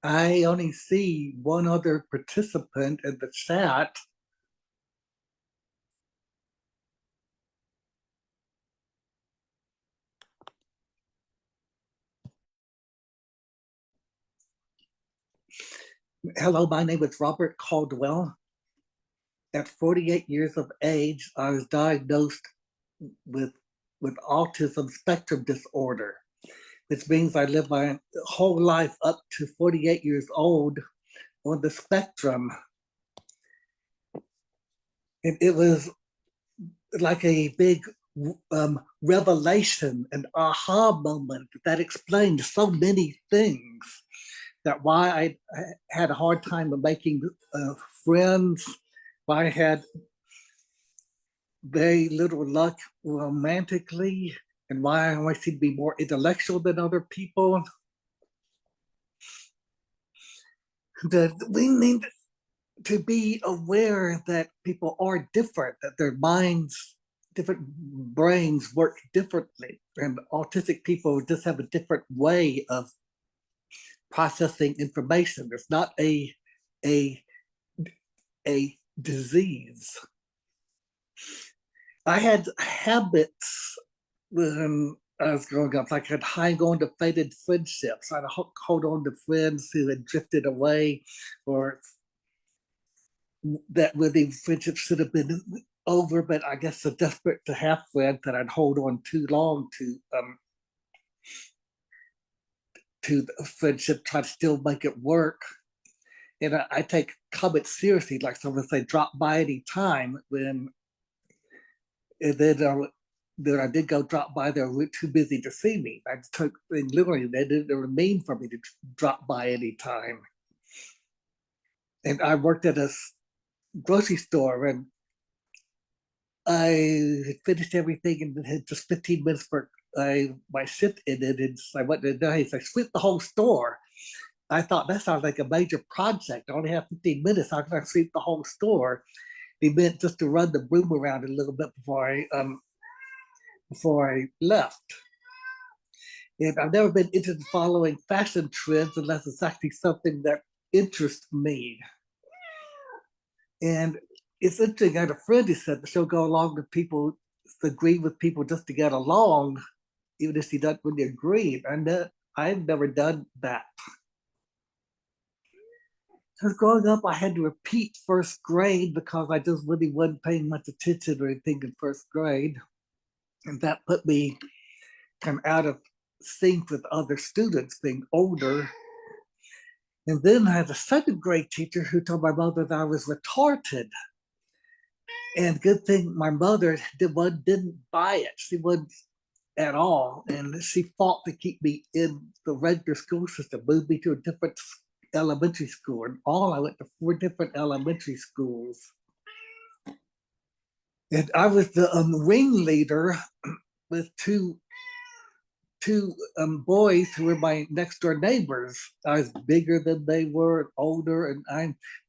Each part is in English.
I only see one other participant in the chat. Hello, my name is Robert Caldwell. At 48 years of age, I was diagnosed with autism spectrum disorder, which means I lived my whole life up to 48 years old on the spectrum. And it was like a big revelation, an aha moment that explained so many things. That why I had a hard time of making friends, why I had very little luck romantically, and why I always seem to be more intellectual than other people. That we need to be aware that people are different, that their minds, different brains work differently, and autistic people just have a different way of processing information. It's not a disease. I had habits when I was growing up. Like I'd hang on to faded friendships. I'd hold on to friends who had drifted away, or that really friendship should have been over. But I guess so desperate to have friends that I'd hold on too long to the friendship, try to still make it work. And I take comments seriously, like someone say, drop by any time. And then I did go drop by, they were too busy to see me. I took, literally, they didn't mean for me to drop by any time. And I worked at a grocery store, and I had finished everything and had just 15 minutes for my shift ended. And I went to the I swept the whole store. I thought that sounds like a major project. I only have 15 minutes. How can I sweep the whole store? He meant just to run the broom around a little bit before I left. And I've never been interested in following fashion trends unless it's actually something that interests me. And it's interesting. I had a friend who said that she'll go along with people, agree with people just to get along, even if she doesn't really agree. And I've never done that. Because growing up, I had to repeat first grade because I just really wasn't paying much attention or anything in first grade. And that put me kind of out of sync with other students being older. And then I had a second grade teacher who told my mother that I was retarded. And good thing my mother didn't buy it. She wouldn't at all. And she fought to keep me in the regular school system, moved me to a different elementary school. And all I went to 4 different elementary schools. And I was the ringleader with two boys who were my next door neighbors. I was bigger than they were, older,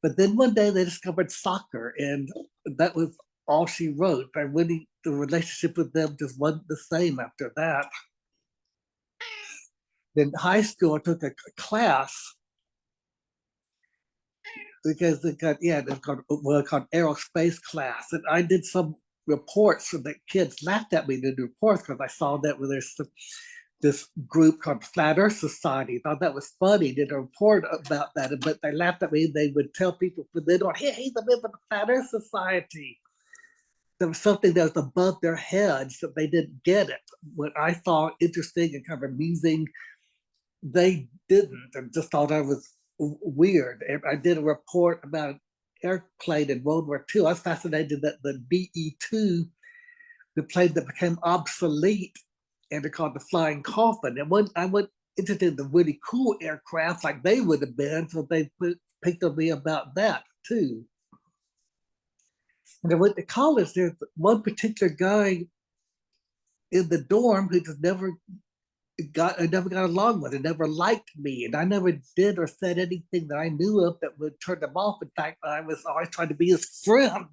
but then one day they discovered soccer, and that was all she wrote. I really, the relationship with them just wasn't the same after that. In high school, I took a class because it got called aerospace class, and I did some reports, so the kids laughed at me in the reports because I saw that where there's this group called Flat Earth Society. Thought that was funny. Did a report about that, but they laughed at me. They would tell people, but they don't. Hey, he's a member of the Flat Earth Society. There was something that was above their heads that they didn't get it. What I thought interesting and kind of amusing, they didn't, and just thought I was weird. I did a report about an airplane in World War II. I was fascinated that the BE-2, the plane that became obsolete, and they're called the Flying Coffin. And I wasn't interested in the really cool aircraft like they would have been, so they picked on me about that too. And I went to college. There's one particular guy in the dorm who just never got along with it, never liked me, and I never did or said anything that I knew of that would turn him off. In fact, I was always trying to be his friend.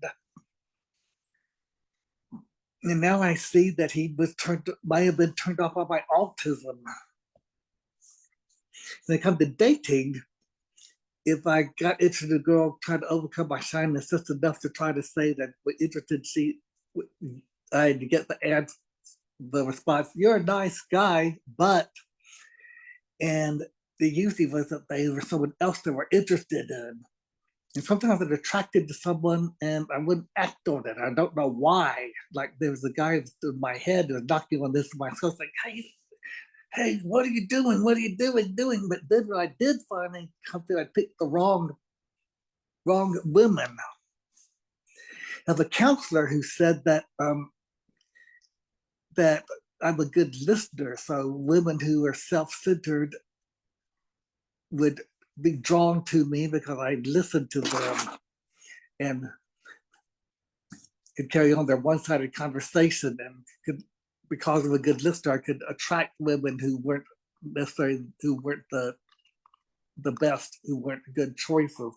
And now I see that he might have been turned off by my autism. When it comes to dating, if I got interested in a girl trying to overcome my shyness just enough to try to say that we're interested, I had to get the response, "You're a nice guy, but," and the usually was that they were someone else they were interested in. And sometimes I'm attracted to someone and I wouldn't act on it. I don't know why. Like there was a guy in my head who was knocking on this myself, like, hey, what are you doing? What are you doing? But then when I did finally come through, I picked the wrong women. I have a counselor who said that that I'm a good listener. So women who are self-centered would be drawn to me because I listened to them and could carry on their one-sided conversation, and because of a good listener, I could attract women who weren't the best, who weren't good choices.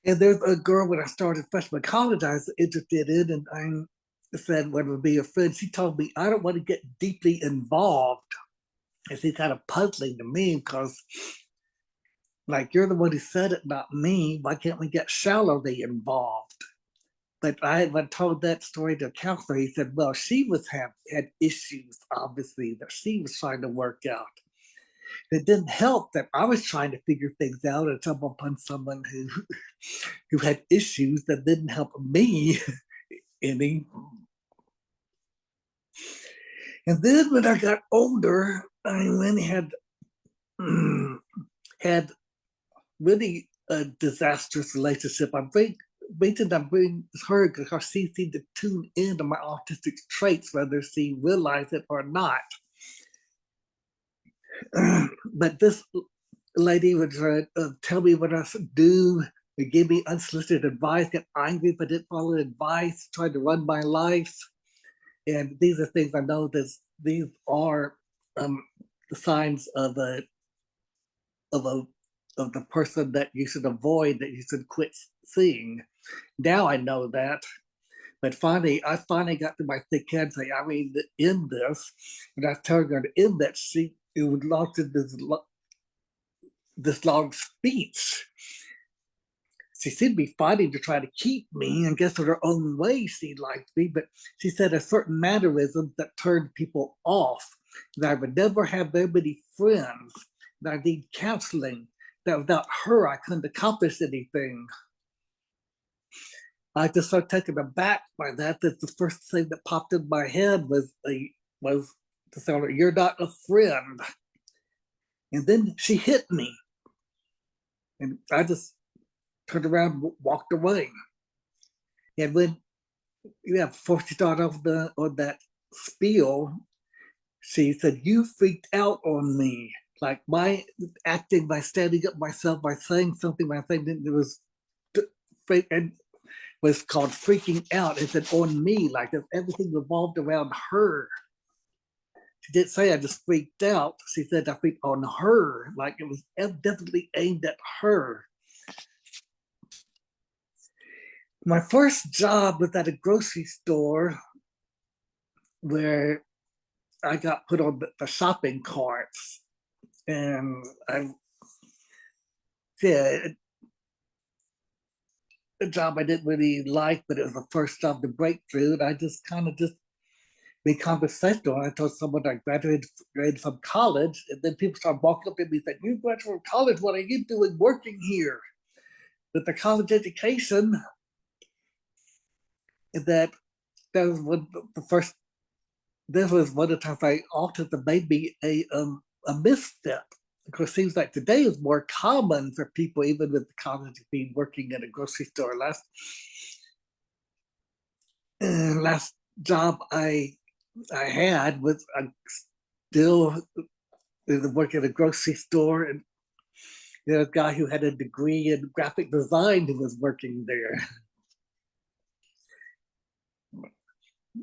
And there's a girl when I started freshman college I was interested in, and I said, "What would be a friend?" She told me, "I don't want to get deeply involved." And it's kind of puzzling to me because, like, you're the one who said it, not me. Why can't we get shallowly involved? But when told that story to a counselor, he said, "Well, she had issues, obviously, that she was trying to work out. It didn't help that I was trying to figure things out and stumble upon someone who had issues that didn't help me any." And then when I got older, I went had had really a disastrous relationship. I think reason I'm bringing her because she seemed to tune into my autistic traits, whether she realized it or not. But this lady would tell me what I should do, give me unsolicited advice, get angry if I didn't follow advice, try to run my life. And these are things I know that these are the signs of the person that you should avoid, that you should quit seeing. Now I know that. But I finally got to my thick head and say, I mean, to end this. And I told her to end that it would launch into this long speech. She seemed to be fighting to try to keep me, and guess in her own way she liked me, but she said a certain mannerism that turned people off, that I would never have very many friends, that I need counseling, that without her I couldn't accomplish anything. I just started taken aback by that. That the first thing that popped in my head was to tell her, "You're not a friend." And then she hit me, and I just turned around and walked away. And when before she started off on that spiel, she said, "You freaked out on me." Like my acting, by standing up myself, by saying something, by saying that it was and was called freaking out. It said on me, like if everything revolved around her. She didn't say I just freaked out. She said I freaked on her, like it was definitely aimed at her. My first job was at a grocery store where I got put on the shopping carts, and yeah, a job I didn't really like, but it was the first job to break through, and I just kind of be conversational. I told someone I graduated from college, and then people started walking up to me and saying, "You graduated from college, what are you doing working here?" With the college education, that was the first. This was one of the times autism made me a misstep. Because it seems like today is more common for people, even with the college, being working in a grocery store. Last job I had was still working at a grocery store, and there was a guy who had a degree in graphic design who was working there.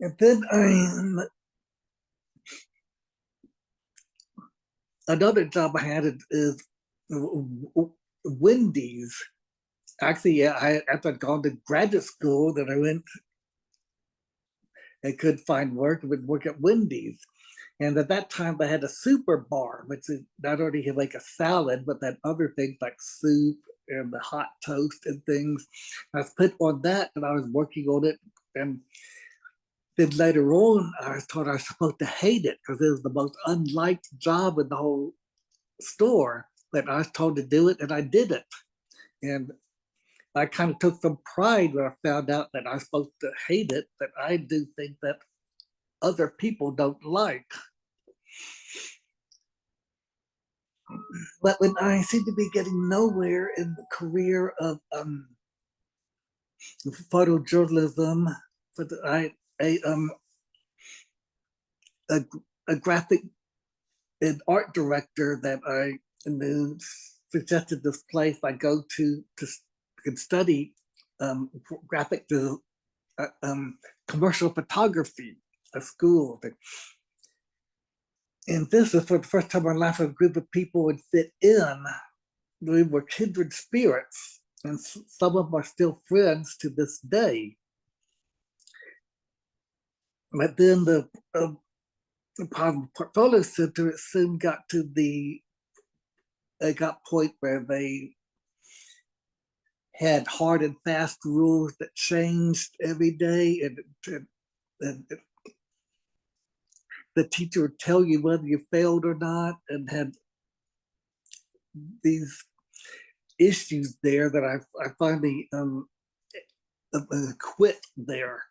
And then another job I had is Wendy's. Actually, yeah, after I'd gone to graduate school, that I went, I could find work, I would work at Wendy's. And at that time, they had a super bar, which is not only had like a salad, but had other things like soup and the hot toast and things. I was put on that, and I was working on it. And then later on, I was told I was supposed to hate it because it was the most unliked job in the whole store. But I was told to do it, and I did it. And I kind of took some pride when I found out that I was supposed to hate it, that I do things that other people don't like. But when I seem to be getting nowhere in the career of photojournalism, but a, a graphic and art director that I knew suggested this place I go to study graphic commercial photography, a school. And this is for the first time in my life a group of people would fit in. We were kindred spirits, and some of them are still friends to this day. But then the portfolio center, it soon got to point where they had hard and fast rules that changed every day, and the teacher would tell you whether you failed or not, and had these issues there that I finally quit there.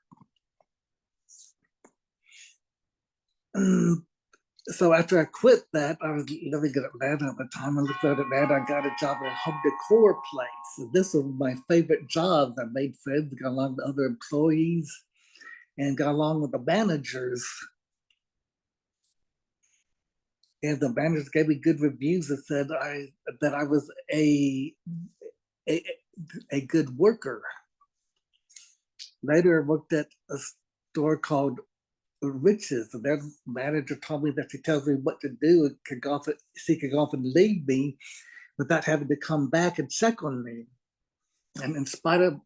So after I quit that, I was living in Atlanta at the time. I lived in Atlanta. I got a job at a home decor place. And this was my favorite job. I made friends, got along with other employees, and got along with the managers. And the managers gave me good reviews and said that I was a good worker. Later, I worked at a store called Riches, and their manager told me that she tells me what to do and she could go off and leave me without having to come back and check on me. And in spite of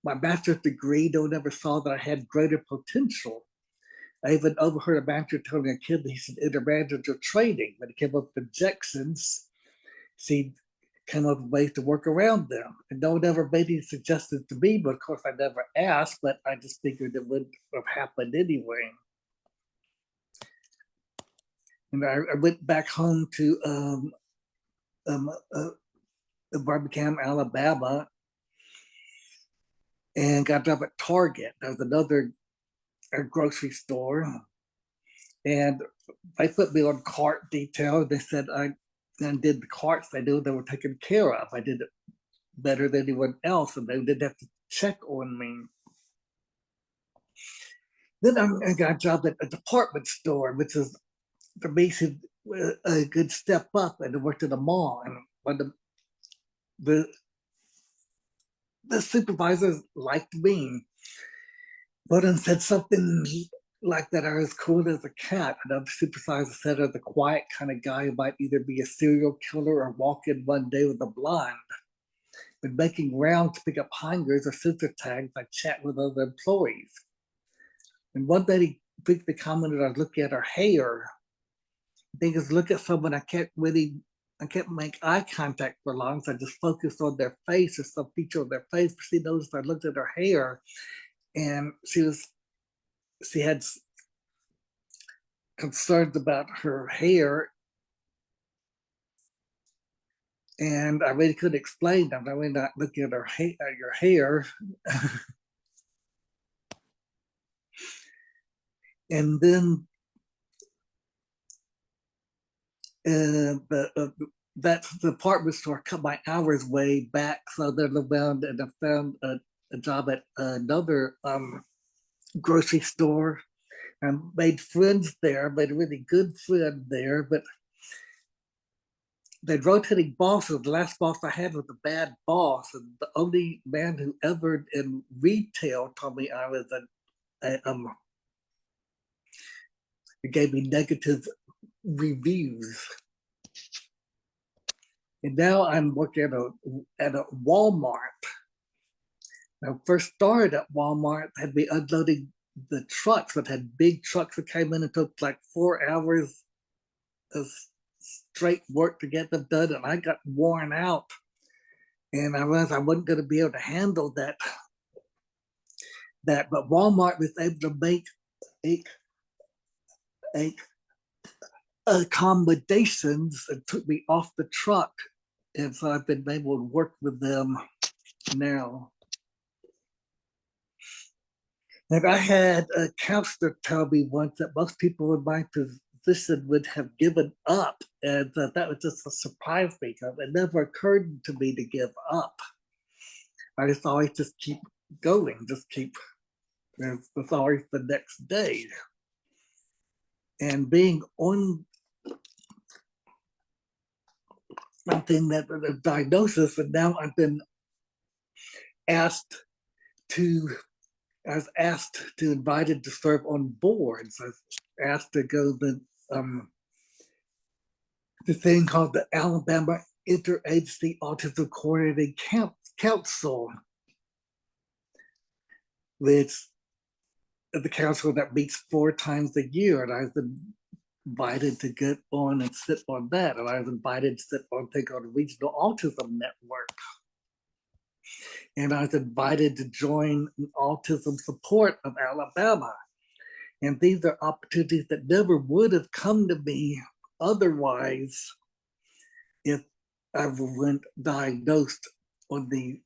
my master's degree, no one ever saw that I had greater potential. I even overheard a manager telling a kid that he should enter manager training. When he came up with objections, she'd come up with ways to work around them. And no one ever made any suggestions to me, but of course I never asked, but I just figured it would have happened anyway. And I went back home to Birmingham, Alabama, and got a job at Target. There was another grocery store. And they put me on cart detail. They said I then did the carts they knew they were taken care of. I did it better than anyone else, and they didn't have to check on me. Then I got a job at a department store, which is, for me, a good step up, and I worked at a mall. And when the supervisors liked me, but then said something like that I was cool as a cat. Another supervisor said I was a quiet kind of guy who might either be a serial killer or walk in one day with a blind. When making rounds to pick up hangers or sensor tags, I chat with other employees. And one day he briefly commented I was looking at her hair. The thing is, look at someone, I can't make eye contact for long, so I just focused on their face or some feature of their face. She noticed I looked at her hair, and she had concerns about her hair, and I really couldn't explain them. I really not looking at your hair. And then that department store cut my hours way back, so then around, and I found a job at another grocery store and made friends there, made a really good friend there, but they rotating bosses. The last boss I had was a bad boss, and the only man who ever in retail told me I was it gave me negative reviews. And now I'm working at a Walmart. When I first started at Walmart, had me unloading the trucks that had big trucks that came in and took like 4 hours of straight work to get them done, and I got worn out, and I realized I wasn't going to be able to handle that. But Walmart was able to make a accommodations and took me off the truck, and so I've been able to work with them now. And I had a counselor tell me once that most people in my position would have given up, and that was just a surprise because it never occurred to me to give up. I just always just keep going, just keep. There's always the next day, and being on something that a diagnosis, and now I've been asked to. I was asked to invited to serve on boards. I was asked to go to the thing called the Alabama Interagency Autism Coordinating Council, which is the council that meets 4 times a year, and I was invited to get on and sit on that, and I was invited to sit on thing called the Regional Autism Network. And I was invited to join Autism Support of Alabama. And these are opportunities that never would have come to me otherwise if I weren't diagnosed on the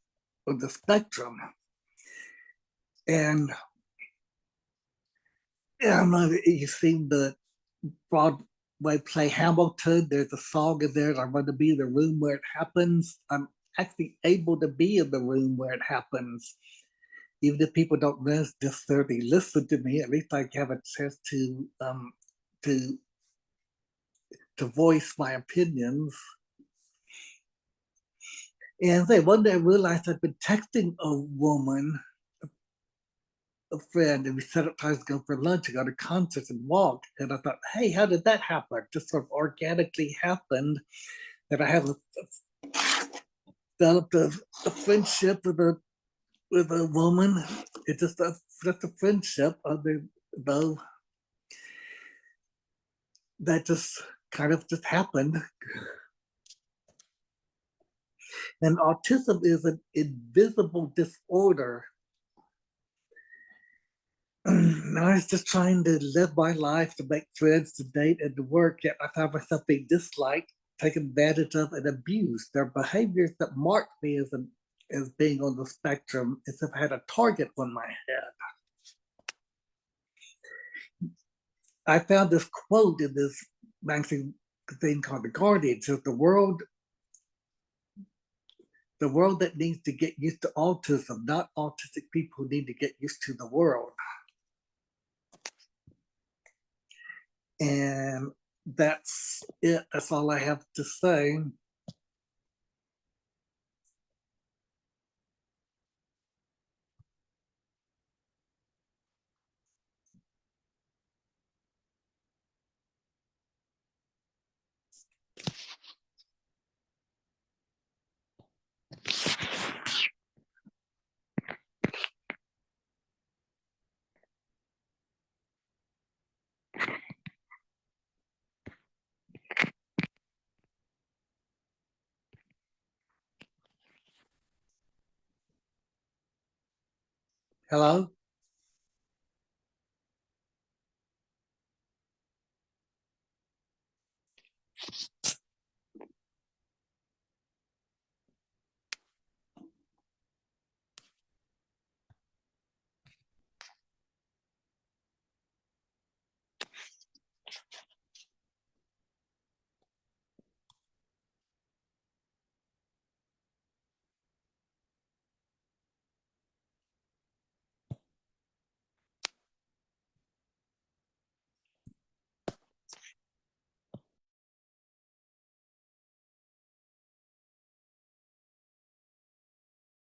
spectrum. And you've seen the Broadway play Hamilton. There's a song in there, I want to be in the room where it happens. I'm actually able to be in the room where it happens. Even if people don't necessarily listen to me, at least I have a chance to voice my opinions. And then one day I realized I'd been texting a woman, a friend, and we set up times to go for lunch and go to concerts and walk. And I thought, hey, how did that happen? It just sort of organically happened that I have developed a friendship with a woman. It's just a friendship, though that just kind of just happened. And autism is an invisible disorder. I was just trying to live my life, to make friends, to date, and to work, yet I found myself being disliked, taken advantage of, and abused. There are behaviors that mark me as being on the spectrum as if I had a target on my head. I found this quote in this magazine thing called The Guardian. It says the world that needs to get used to autism, not autistic people who need to get used to the world. And that's it. That's all I have to say. Hello?